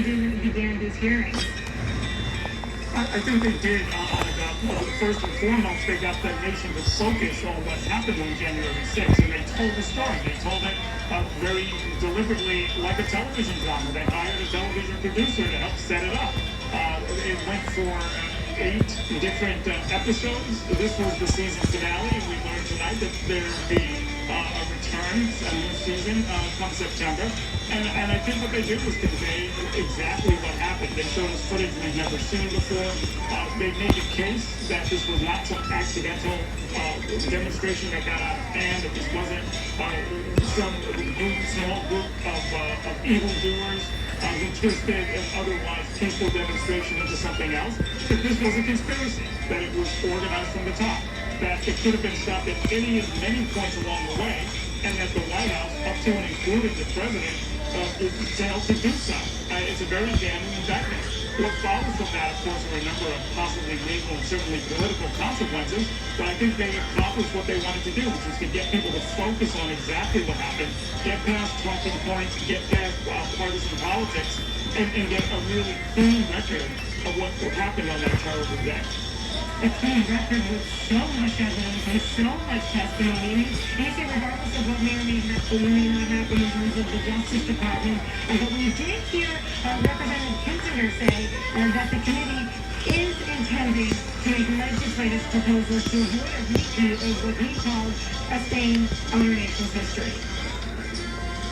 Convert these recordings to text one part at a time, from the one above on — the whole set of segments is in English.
began these hearings? I think they did. First and foremost, they got the nation to focus on what happened on January 6th, and they told the story. They told it very deliberately, like a television drama. They hired a television producer to help set it up. It went for 8 different episodes. This was the season finale, and we learned tonight that there will be a return, a new season come September. And I think what they did was convey exactly what happened. They showed us footage we've never seen before. They made the case that this was not some accidental demonstration that got out of hand, that this wasn't some small group of evildoers who twisted an otherwise peaceful demonstration into something else, that this was a conspiracy, that it was organized from the top, that it could have been stopped at any of many points along the way, and that the White House, up to and including the president, failed to do so. It's a very damning indictment. What follows from that, of course, are a number of possibly legal and certainly political consequences, but I think they accomplished what they wanted to do, which was to get people to focus on exactly what happened, get past talking points, get past partisan politics, and get a really clean record of what happened on that terrible day. A clean record with so much evidence and so much testimony. And you say regardless of what may or may not happen in terms of the Justice Department, but we did hear Representative Kinzinger say that the committee is intending to make legislative proposals to avoid a repeat of what he called a stain on our nation's history.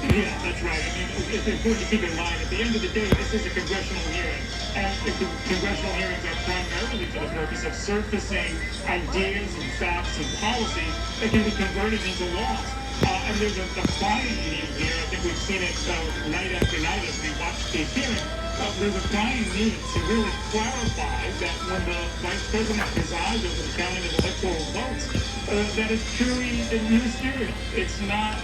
Yeah, that's right. I mean, it's important to keep in mind, at the end of the day, this is a congressional hearing. And the congressional hearings are primarily for the purpose of surfacing ideas and facts and policies that can be converted into laws. And there's a crying need here. I think we've seen it night after night as we watch these hearings. There's a crying need to really clarify that when the Vice President presides over the counting of electoral votes, that is purely ministerial. It's not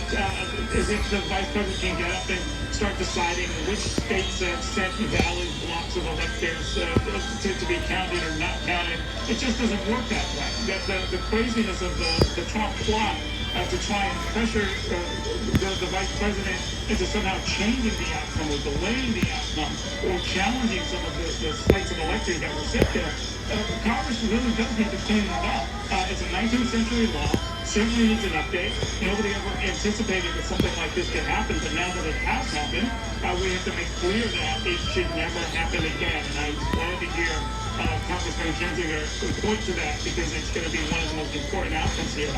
as if the Vice President can get up and start deciding which states have sent valid blocks of electors to be counted or not counted. It just doesn't work that way. The craziness of the Trump plot to try and pressure the Vice President into somehow changing the outcome or delaying the outcome or challenging some of the slates of electors that were set there, Congress really does need to clean that up. It's a 19th century law, certainly needs an update. Nobody ever anticipated that something like this could happen, but now that it has happened, we have to make clear that it should never happen again. And I'm glad to hear Congressman Kinzinger point to that, because it's going to be one of the most important outcomes here.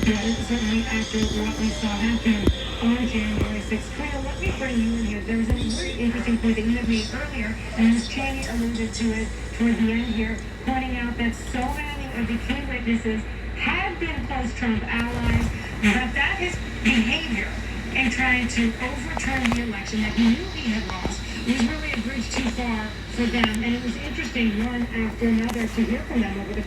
Yeah, certainly after what we saw happen on January 6th. Cleo, let me bring you in here. There was a very interesting point that you had made earlier, and Ms. Cheney alluded to it toward the end here, pointing out that so many of the key witnesses had been post-Trump allies, but that his behavior in trying to overturn the election that he knew he had lost was really a bridge too far for them. And it was interesting, one after another, to hear from them over the